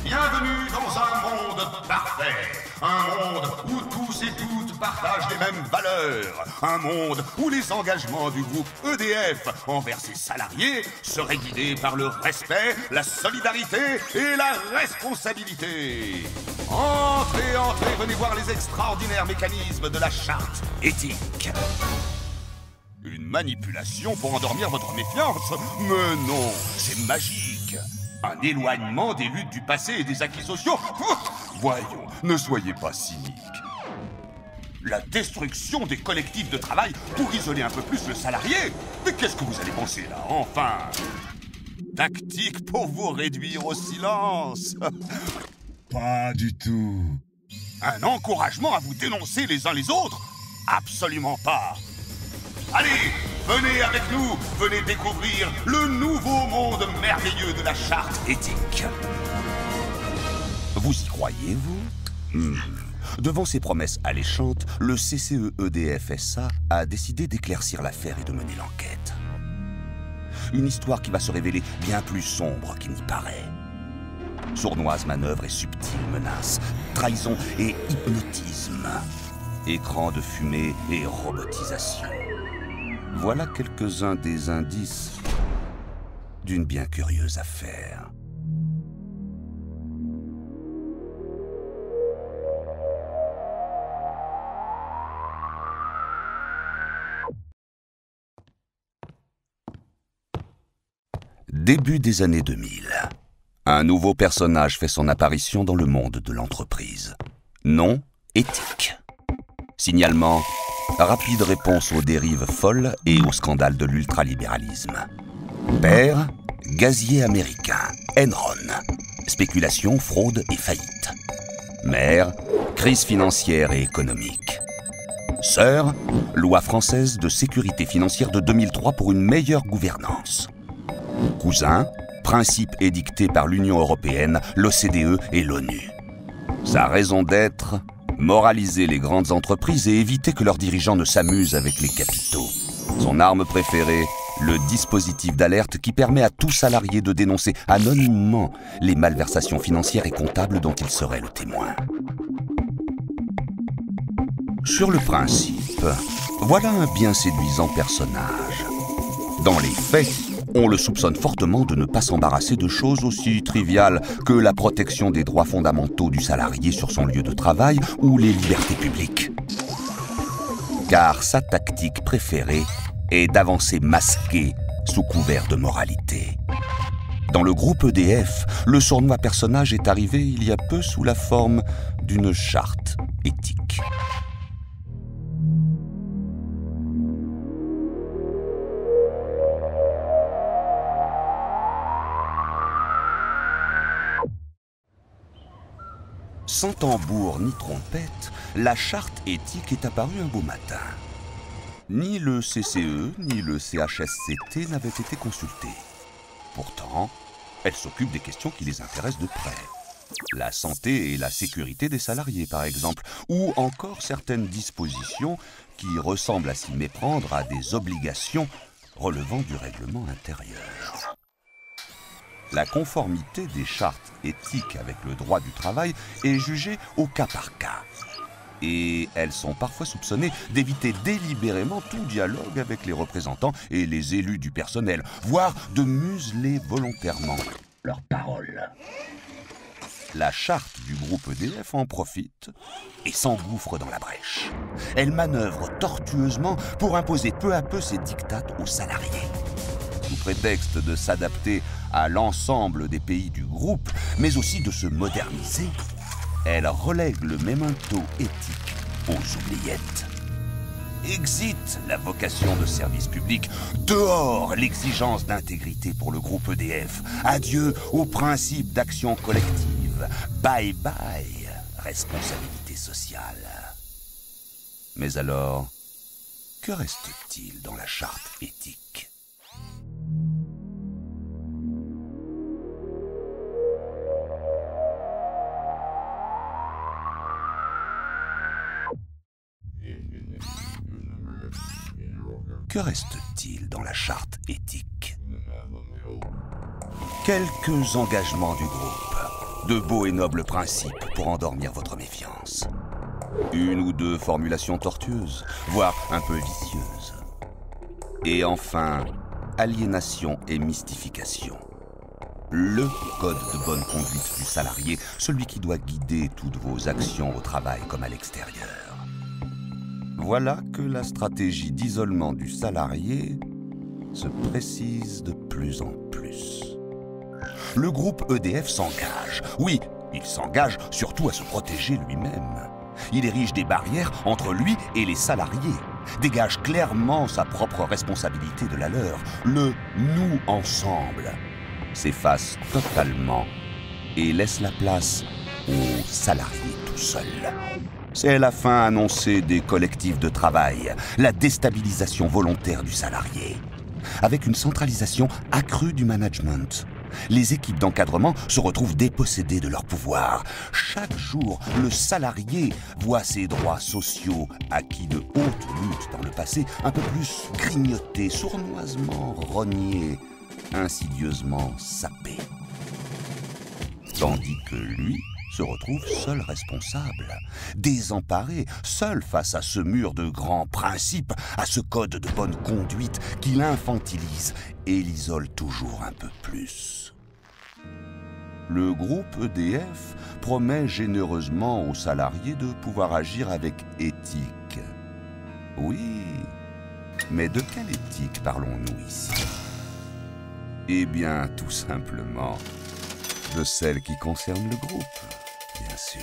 Bienvenue dans un monde parfait. Un monde où tous et toutes partagent les mêmes valeurs. Un monde où les engagements du groupe EDF envers ses salariés seraient guidés par le respect, la solidarité et la responsabilité. Entrez, entrez, venez voir les extraordinaires mécanismes de la charte éthique. Une manipulation pour endormir votre méfiance? Mais non, c'est magique. Un éloignement des luttes du passé et des acquis sociaux? Voyons, ne soyez pas cyniques. La destruction des collectifs de travail pour isoler un peu plus le salarié? Mais qu'est-ce que vous allez penser là, enfin? Tactique pour vous réduire au silence? Pas du tout. Un encouragement à vous dénoncer les uns les autres? Absolument pas. Allez, venez avec nous, venez découvrir le nouveau monde merveilleux de la charte éthique. Vous y croyez, vous? Devant ces promesses alléchantes, le CCE-EDF-SA a décidé d'éclaircir l'affaire et de mener l'enquête. Une histoire qui va se révéler bien plus sombre qu'il n'y paraît. Sournoises manœuvres et subtiles menaces, trahison et hypnotisme, écran de fumée et robotisation. Voilà quelques-uns des indices d'une bien curieuse affaire. Début des années 2000. Un nouveau personnage fait son apparition dans le monde de l'entreprise. Nom, éthique. Signalement, rapide réponse aux dérives folles et aux scandales de l'ultralibéralisme. Père, gazier américain, Enron. Spéculation, fraude et faillite. Mère, crise financière et économique. Sœur, loi française de sécurité financière de 2003 pour une meilleure gouvernance. Cousin, principe édicté par l'Union européenne, l'OCDE et l'ONU. Sa raison d'être, moraliser les grandes entreprises et éviter que leurs dirigeants ne s'amusent avec les capitaux. Son arme préférée, le dispositif d'alerte qui permet à tout salarié de dénoncer anonymement les malversations financières et comptables dont il serait le témoin. Sur le principe, voilà un bien séduisant personnage. Dans les faits, on le soupçonne fortement de ne pas s'embarrasser de choses aussi triviales que la protection des droits fondamentaux du salarié sur son lieu de travail ou les libertés publiques. Car sa tactique préférée est d'avancer masqué sous couvert de moralité. Dans le groupe EDF, le sournois personnage est arrivé il y a peu sous la forme d'une charte éthique. Sans tambour ni trompette, la charte éthique est apparue un beau matin. Ni le CCE ni le CHSCT n'avaient été consultés. Pourtant, elle s'occupe des questions qui les intéressent de près. La santé et la sécurité des salariés, par exemple, ou encore certaines dispositions qui ressemblent à s'y méprendre à des obligations relevant du règlement intérieur. La conformité des chartes éthiques avec le droit du travail est jugée au cas par cas. Et elles sont parfois soupçonnées d'éviter délibérément tout dialogue avec les représentants et les élus du personnel, voire de museler volontairement leurs paroles. La charte du groupe EDF en profite et s'engouffre dans la brèche. Elle manœuvre tortueusement pour imposer peu à peu ses dictates aux salariés. Sous prétexte de s'adapter à l'ensemble des pays du groupe, mais aussi de se moderniser, elle relègue le memento éthique aux oubliettes. Exit la vocation de service public, dehors l'exigence d'intégrité pour le groupe EDF, adieu au principe d'action collective, bye bye responsabilité sociale. Mais alors, que reste-t-il dans la charte éthique ? Que reste-t-il dans la charte éthique ? Quelques engagements du groupe, de beaux et nobles principes pour endormir votre méfiance. Une ou deux formulations tortueuses, voire un peu vicieuses. Et enfin, aliénation et mystification. Le code de bonne conduite du salarié, celui qui doit guider toutes vos actions au travail comme à l'extérieur. Voilà que la stratégie d'isolement du salarié se précise de plus en plus. Le groupe EDF s'engage. Oui, il s'engage surtout à se protéger lui-même. Il érige des barrières entre lui et les salariés, dégage clairement sa propre responsabilité de la leur. Le « nous ensemble » s'efface totalement et laisse la place aux salariés tout seuls. C'est la fin annoncée des collectifs de travail, la déstabilisation volontaire du salarié. Avec une centralisation accrue du management, les équipes d'encadrement se retrouvent dépossédées de leur pouvoir. Chaque jour, le salarié voit ses droits sociaux, acquis de haute lutte dans le passé, un peu plus grignotés, sournoisement rognés, insidieusement sapés. Tandis que lui se retrouve seul responsable, désemparé, seul face à ce mur de grands principes, à ce code de bonne conduite qui l'infantilise et l'isole toujours un peu plus. Le groupe EDF promet généreusement aux salariés de pouvoir agir avec éthique. Oui, mais de quelle éthique parlons-nous ici? Eh bien, tout simplement, de celle qui concerne le groupe. Bien sûr.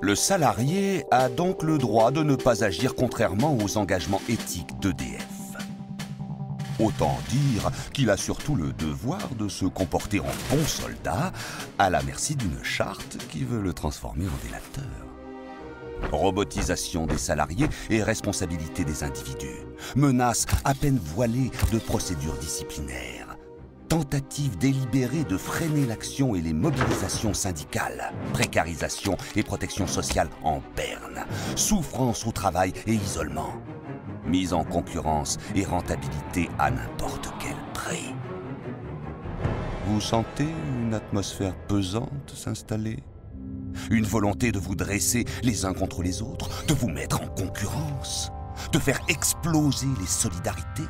Le salarié a donc le droit de ne pas agir contrairement aux engagements éthiques d'EDF. Autant dire qu'il a surtout le devoir de se comporter en bon soldat, à la merci d'une charte qui veut le transformer en délateur. Robotisation des salariés et responsabilité des individus. Menaces à peine voilées de procédures disciplinaires. Tentative délibérée de freiner l'action et les mobilisations syndicales. Précarisation et protection sociale en berne. Souffrance au travail et isolement. Mise en concurrence et rentabilité à n'importe quel prix. Vous sentez une atmosphère pesante s'installer? Une volonté de vous dresser les uns contre les autres, de vous mettre en concurrence, de faire exploser les solidarités?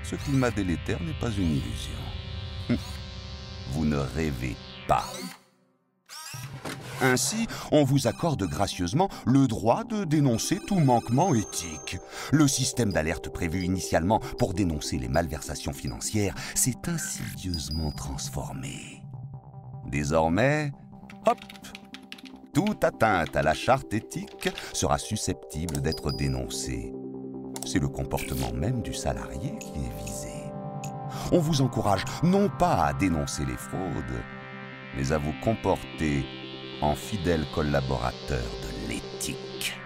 Ce climat délétère n'est pas une illusion. Vous ne rêvez pas. Ainsi, on vous accorde gracieusement le droit de dénoncer tout manquement éthique. Le système d'alerte prévu initialement pour dénoncer les malversations financières s'est insidieusement transformé. Désormais, hop, toute atteinte à la charte éthique sera susceptible d'être dénoncée. C'est le comportement même du salarié qui est visé. On vous encourage non pas à dénoncer les fraudes, mais à vous comporter en fidèle collaborateur de l'éthique.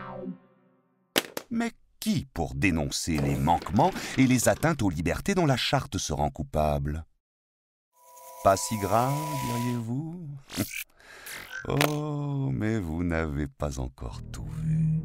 Mais qui pour dénoncer les manquements et les atteintes aux libertés dont la charte se rend coupable? Pas si grave, diriez-vous? Oh, mais vous n'avez pas encore tout vu.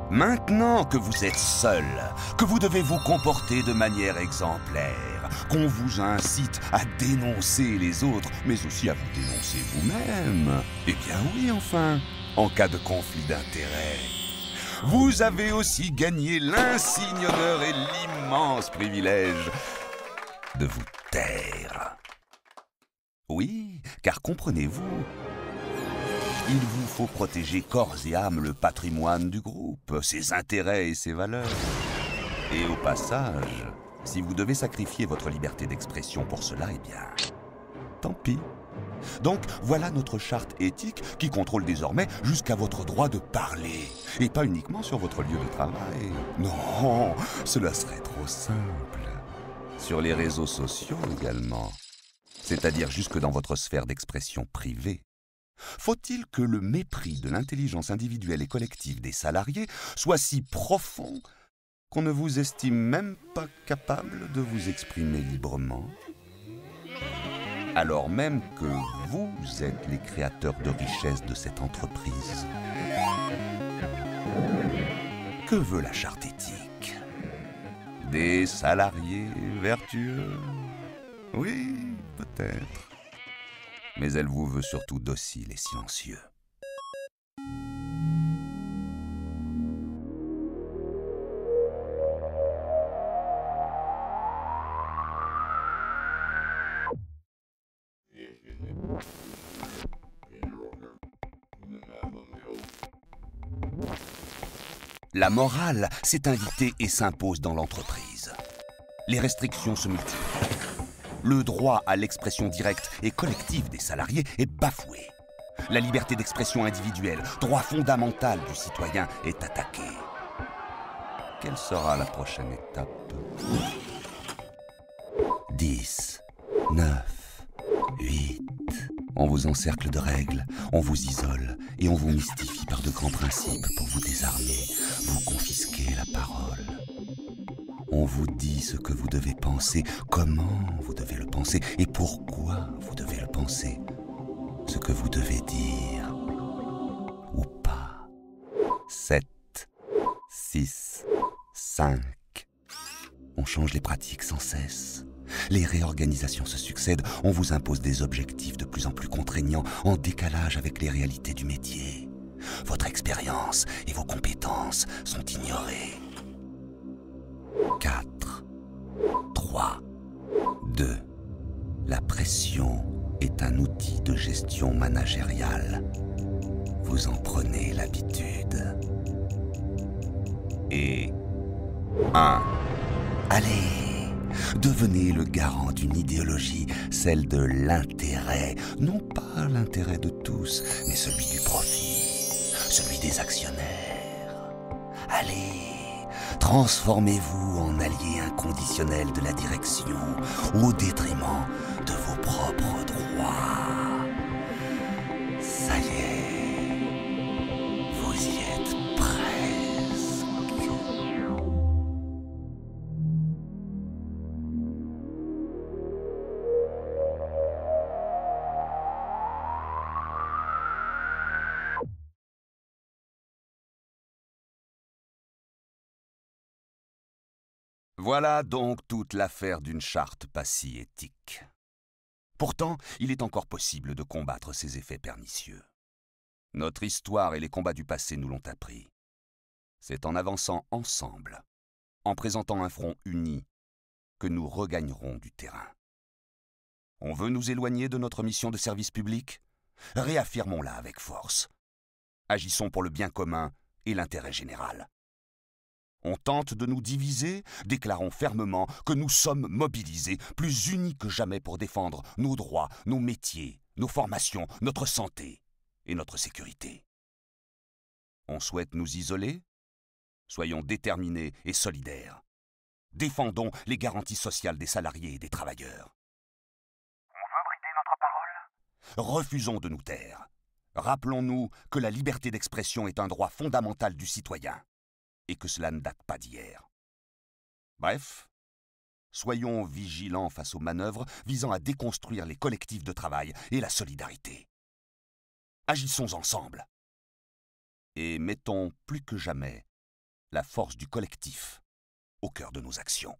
Maintenant que vous êtes seul, que vous devez vous comporter de manière exemplaire, qu'on vous incite à dénoncer les autres, mais aussi à vous dénoncer vous-même, eh bien oui, enfin, en cas de conflit d'intérêts. Vous avez aussi gagné l'insigne honneur et l'immense privilège de vous taire. Oui, car comprenez-vous, il vous faut protéger corps et âme le patrimoine du groupe, ses intérêts et ses valeurs. Et au passage, si vous devez sacrifier votre liberté d'expression pour cela, eh bien, tant pis. Donc, voilà notre charte éthique qui contrôle désormais jusqu'à votre droit de parler. Et pas uniquement sur votre lieu de travail. Non, cela serait trop simple. Sur les réseaux sociaux également, c'est-à-dire jusque dans votre sphère d'expression privée. Faut-il que le mépris de l'intelligence individuelle et collective des salariés soit si profond qu'on ne vous estime même pas capable de vous exprimer librement? Alors même que vous êtes les créateurs de richesse de cette entreprise. Que veut la charte éthique? Des salariés vertueux? Oui, peut-être. Mais elle vous veut surtout docile et silencieux. La morale s'est invitée et s'impose dans l'entreprise. Les restrictions se multiplient. Le droit à l'expression directe et collective des salariés est bafoué. La liberté d'expression individuelle, droit fondamental du citoyen, est attaqué. Quelle sera la prochaine étape? 10, 9, 8... On vous encercle de règles, on vous isole et on vous mystifie par de grands principes pour vous désarmer, vous confisquer la parole. On vous dit ce que vous devez penser, comment vous devez le penser et pourquoi vous devez le penser. Ce que vous devez dire ou pas. 7, 6, 5. On change les pratiques sans cesse. Les réorganisations se succèdent, on vous impose des objectifs de plus en plus contraignants, en décalage avec les réalités du métier. Votre expérience et vos compétences sont ignorées. 4, 3, 2. La pression est un outil de gestion managériale. Vous en prenez l'habitude. Et 1. Allez! Devenez le garant d'une idéologie, celle de l'intérêt. Non pas l'intérêt de tous, mais celui du profit, celui des actionnaires. Allez, transformez-vous en allié inconditionnel de la direction, au détriment de vos propres droits. Ça y est, vous y êtes presque. Voilà donc toute l'affaire d'une charte pas si éthique. Pourtant, il est encore possible de combattre ces effets pernicieux. Notre histoire et les combats du passé nous l'ont appris. C'est en avançant ensemble, en présentant un front uni, que nous regagnerons du terrain. On veut nous éloigner de notre mission de service public? Réaffirmons-la avec force. Agissons pour le bien commun et l'intérêt général. On tente de nous diviser, déclarons fermement que nous sommes mobilisés, plus unis que jamais pour défendre nos droits, nos métiers, nos formations, notre santé et notre sécurité. On souhaite nous isoler? Soyons déterminés et solidaires. Défendons les garanties sociales des salariés et des travailleurs. On veut brider notre parole? Refusons de nous taire. Rappelons-nous que la liberté d'expression est un droit fondamental du citoyen. Et que cela ne date pas d'hier. Bref, soyons vigilants face aux manœuvres visant à déconstruire les collectifs de travail et la solidarité. Agissons ensemble. Et mettons plus que jamais la force du collectif au cœur de nos actions.